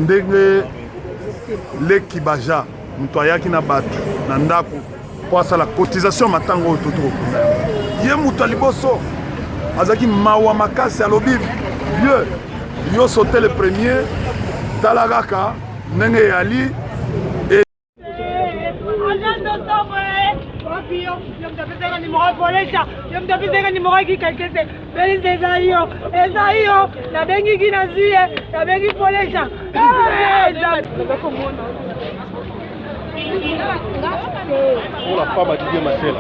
ndenge leki baja mutu ayaki na bato na ndako po asala cotisation matango oyo totokokunda ye mutu aliboso azalaki mawa makasi alobi vieux yo sauté le premier tala kaka ndenge eyali Pour la femme à Didier Marcel.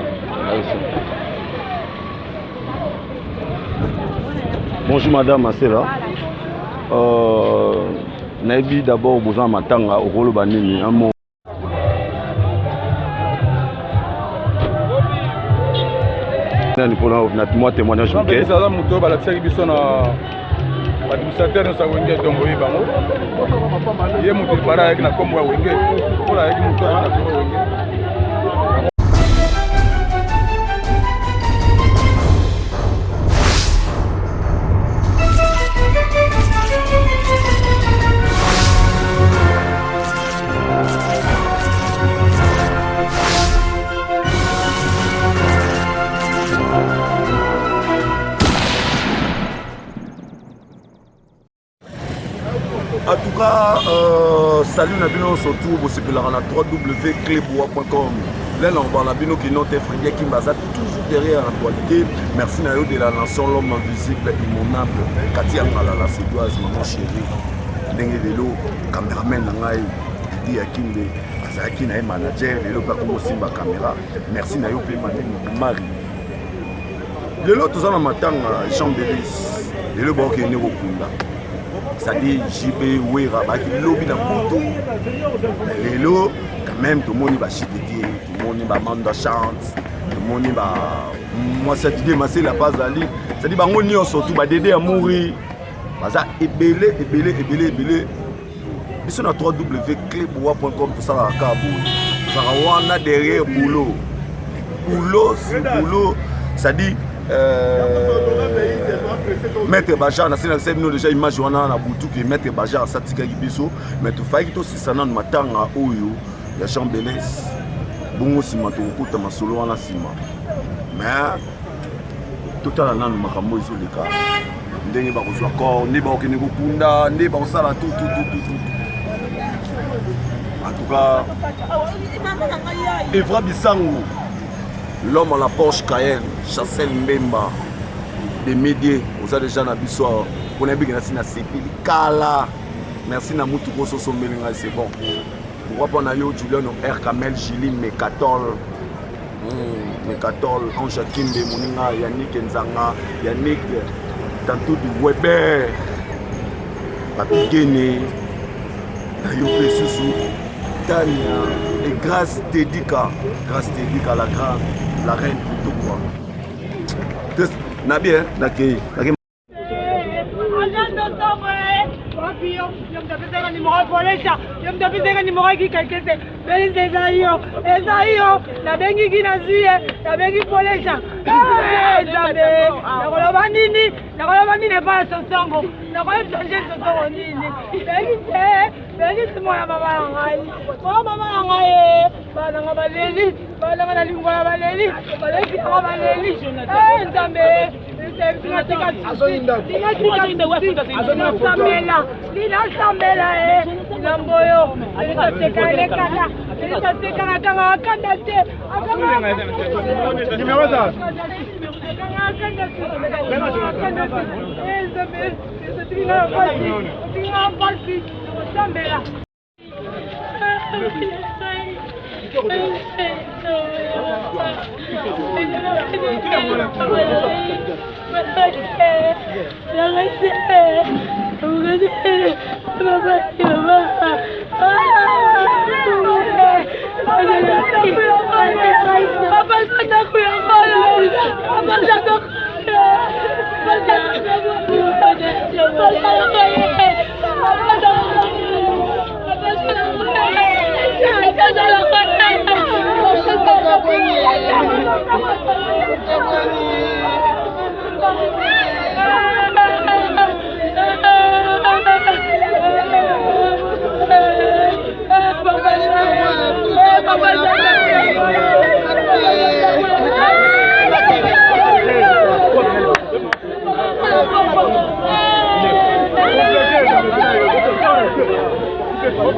Bonjour Madame Marcela. Naibi d'abord besoin matanga au rôle banini un mot. Moi témoignage ok. Ça muto bala tsaki biso na administrateur na sawenge dongo yibango. Ye muto para avec na kombo ya wenge. Kola avec muto na kombo wenge. En tout cas, salut Nabino surtout vous c'est la 3w.clebois.com. Là on va la bino qui note Frédéric Kimbaza toujours derrière l'actualité. Merci Nayo de la nation l'homme invisible immonable. Katia Ngala Sédoise maman chérie. Ndenge Velo cameraman nangai Didi Akinde Azaki na manager Velo pas comme Simba caméra. Merci Nayo pe Madame Marie. Lelo tozana matanga Jean Belis. Lelo ba okene kokunda. C'est-à-dire JB Wera baki lobby na moto lelo quand même tout le monde va chiter tout le monde va manda chante tout le monde va moi cette idée c'est la base ali c'est-à-dire bango ni surtout ba dédé à mourir baza ebelé biso na www.clebois.com pour ça la cabo ça wana derrière boulot c'est-à-dire Maître Bajar, nous déjà image na butu que Maître Bajar satika biso mais tu fais que si ça na matanga oyo ya Jean Belis bongo sima to kuta masolo wana sima mais tout à l'heure makambo izoleka ndenge ba kozwa corps ne ba okene kokunda ne ba osala tout en tout cas Evra Bisango l'homme à la Porsche Cayenne Chassel Mbemba des médias aux déjà na biso on a bien na sepili kala merci na mutu ko so melinga c'est bon pourquoi pas na yo Julien R Kamel Gili Mekatol Ange Kimbe Moninga Yannick Nzanga Yannick tantôt du Weber Papigene na yo pesusu Tania et grâce dédica la reine tout quoi Nabi nakei Pour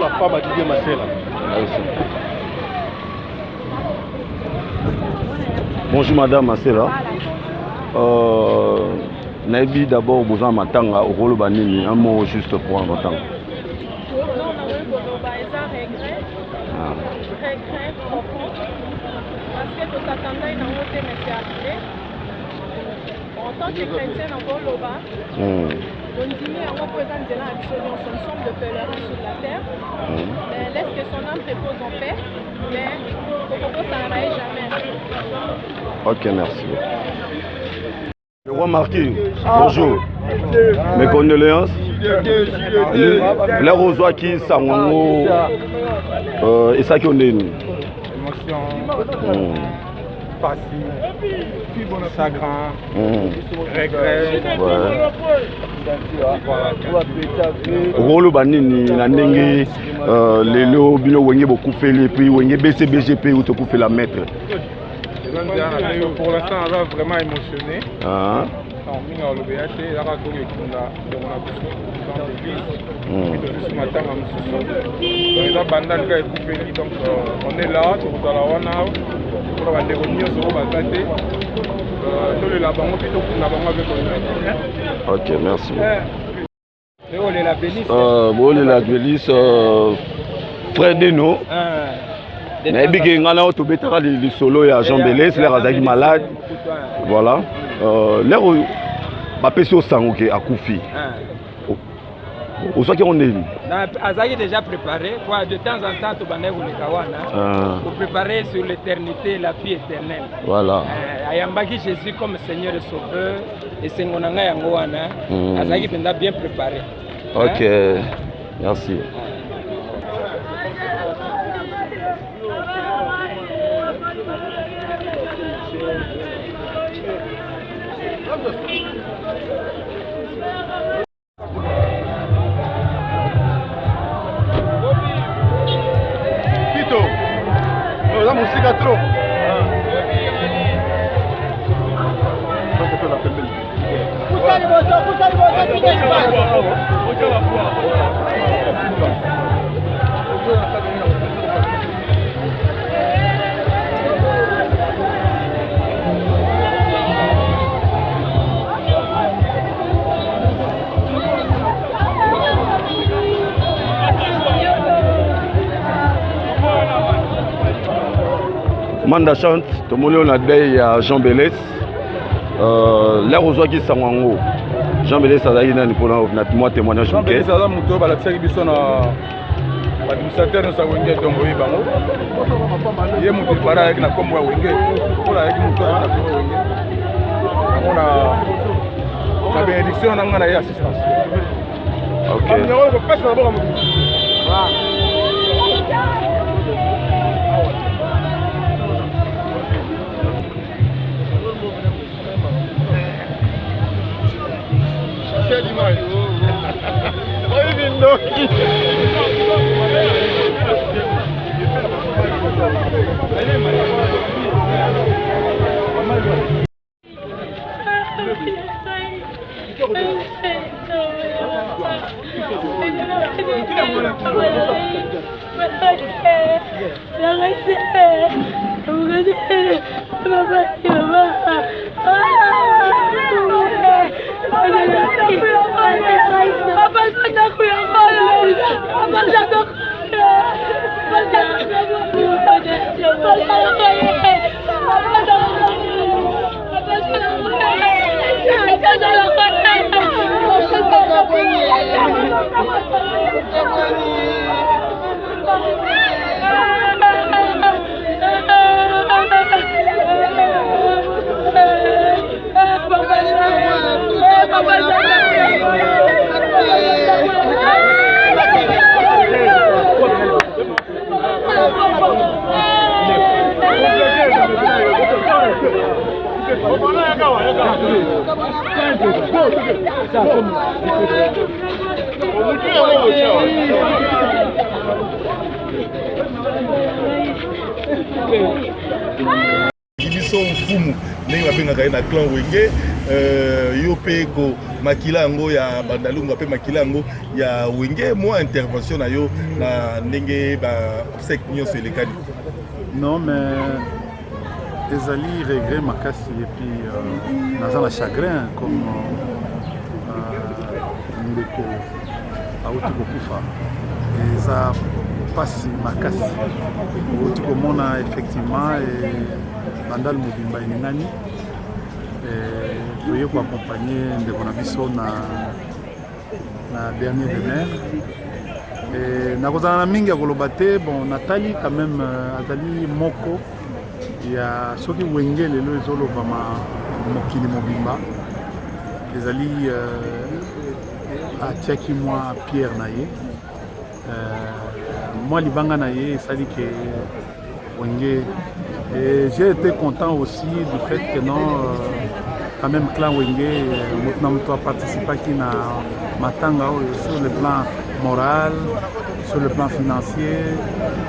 la femme à Didier Marcella. Bonjour Madame Marcella. Naibi d'abord besoin de matanga au rôle banini, un mot juste pour un matanga. Regret profond parce que tout s'attendait dans notre message arrivé. En tant que chrétien encore là-bas, on dit à mon présent de la absolution, nous sommes de pèlerins sur la terre. Mais laisse que son âme repose en paix, mais pourquoi ça n'arrive jamais. Ok, merci. Le roi Marquis, bonjour. Mes condoléances. Les rosois qui sont et ça qui on est. Émotion, passion, chagrin, regret. Rôle banini na ndenge lelo bino wenge beaucoup fait les puis wenge BCBGP ou te couper la maître. Pour l'instant, on est vraiment émotionné. On est là, ok, merci. La Bélis, frère Deno. Mais bien que on to betara le solo ya Jean Belès, les razaki malade. Voilà. L'air ba peso sango ke akufi. Au soit qu'on est. Azaki déjà préparé. Quoi, de temps en temps, tu vas aller pour préparer sur l'éternité, la vie éternelle. Voilà. Ayambaki Jésus comme Seigneur et Sauveur et Sengonanga Yangoana. Azaki pendant bien préparé. Ok. Merci. Pito, nos damos cigatro. Manda chante, tout le monde a dit à Jean Belès. L'air aux oies qui sont en haut. Jean Belès a dit pour moi témoignage. Jean Belès a dit que la série Bisson a administrateur nous a wengé donc oui bango. Il est monté par avec la combo wengé. Pour avec nous toi na combo wengé. On a la bénédiction on a une assistance. Ok. biso mfumu ndenge babengaka ye na clan wenge yo mpe makila yango ya bandalunga mpe makila yango ya wenge mwa intervention na yo na ndenge baobsèque nyonso elekani. Non mais ezali regret makasi et puis naza na chagrin comme ndeko auti kokufa eza pasi makasi auti komona effectivement bandal mobimba eningani toye koaccompagner ndeko na biso na dernier demeure nakozala na mingi ya koloba te. Bon natali quand même azali moko ya soki wenge lelo ezolobama mokili mobimba ezali atiaki mwa pierre na ye mwa libanga na ye esali ke wenge. Et j'ai été content aussi du fait que non, quand même clan wenge a participé à matanga sur le plan moral, sur le plan financier.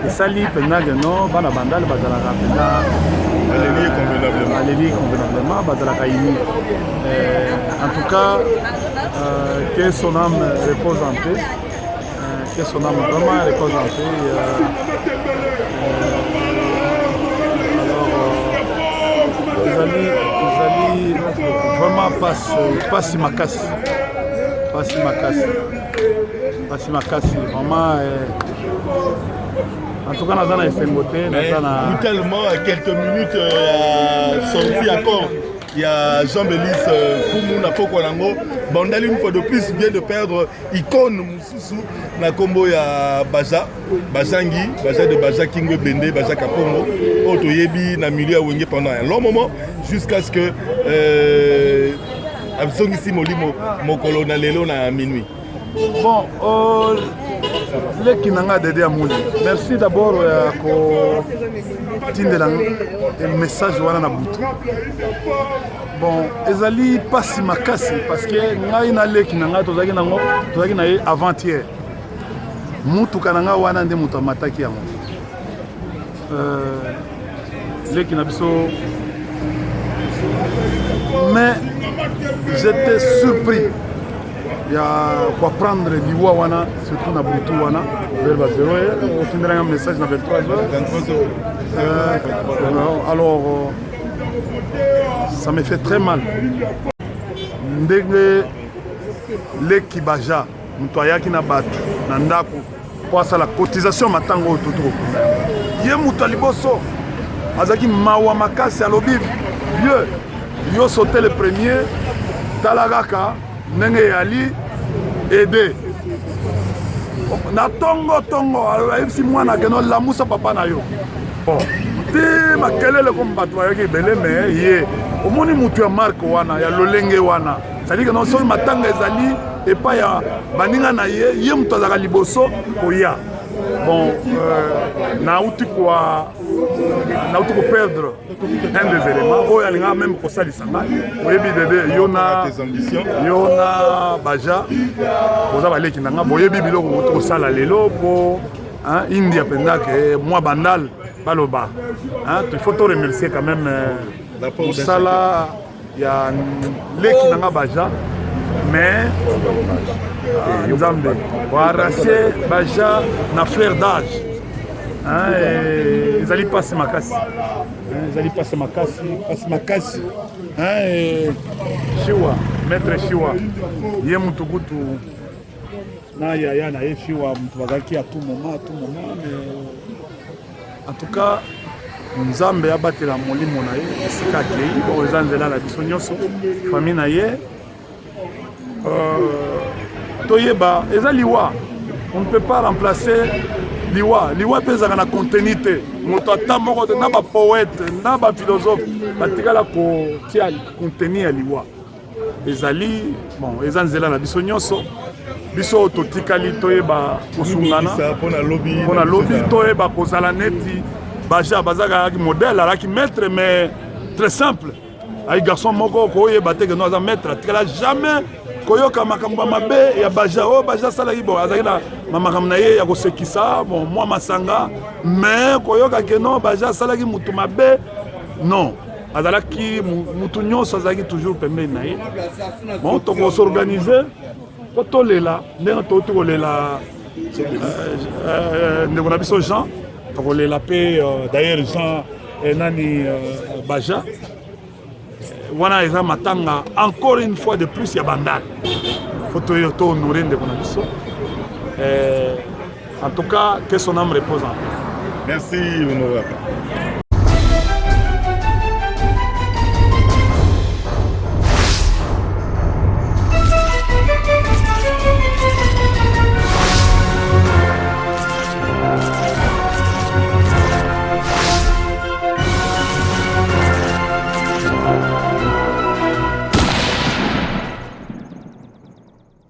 Et ça lit pendant que non, bana bandal bazala alléluia convenablement bazala kaini. En tout cas, que son âme repose en paix, que son âme vraiment repose en paix. Ezali vraiment pasi makasi vraiment en tout cas naza na esengo te brutalement à quelques minutes sorti encore il y a Jean-Bélisse Fumu na poko nango bandali une fois de plus vient de perdre icône mususu na kombo ya Bajangi de Baja Kingo Bende Baja Kapongo oto yebi na milieu wenge pendant un long moment jusqu'à ce que absongisi molimo mokolo na lelo na minuit. Bon leki nanga dede amuli merci d'abord ko tindela message wana na butu. Bon ezali pasi makasi parce que ngai na leki nanga tozaki na ye avant-hier mutuka nanga wana nde mutu amataki yango leki na biso. Mais j'étais surpris pour prendre l'Iwa wana, surtout na Boutou wana, vers Bazero, on finira un message dans 23h. Alors, ça me fait très mal. Ndenge leki baja, mtoyaki na batu, na ndako, pour ça la cotisation matango tout. Yé mutu liboso, azaki mawa makasi alobi vieux. Yo sauté le premier, talagaka, nenge yali, aidé. Na tongo, si moi na keno la moussa papa na yo. Bon, te makelele comme batwa yaki belé mais yé. Au moni mutu ya marque wana, ya lolenge wana. C'est-à-dire que non so matanga ezali et pas ya baninga na yé mutu azaka liboso koya. bon nauti koperdre un des éléments oyo alingaka même kosalisa ngai oyebi dede yo na baja oza baleki na ngai boyebi biloko kosala lelo mpo india pendake mwa bandal baloba il faut te remercier quand même mosala ya leki na ngai baja mais nzambe oarrache baja na fleur d'âge ezali pasi makasi shiwa maître shiwa ye mutu kutu na yaya na ye shiwa mutu bazalaki à tout moment mais en tout cas nzambe abatela molimo na ye esika akei oyo eza nzela na biso nyonso famille na ye toyeba eza liwa on ne peut pas remplacer liwa mpe ezalaka na contenu te moto ata moko te na bapoète na baphilosophe batikala kotia contenu ya liwa ezali bon eza nzela na biso nyonso biso oyo totikali toyeba kosungana mpo na lobi toyeba kozala neti baja bazalaki modèle alaki maître mais très simple ay garçon moko koyeba te ke no aza maître atikala jamais koyoka makambo ya mabe ya baja oyo baja asalaki bon azalaki na makambo na ye ya kosekisa bon mwa masanga mais koyoka ke non baja asalaki mutu mabe non azalaki mutu nyonso azalaki toujours pembeni na ye bon tokosorganize po tolela ndenge touti kolela ndeko na biso Jean tokolela mpe d'ailleurs Jean nani baja wana eza matanga encore une fois de plus ya bandal faut to honorer ndeko na biso en tout cas que son âme repose en paix. Merci honorable.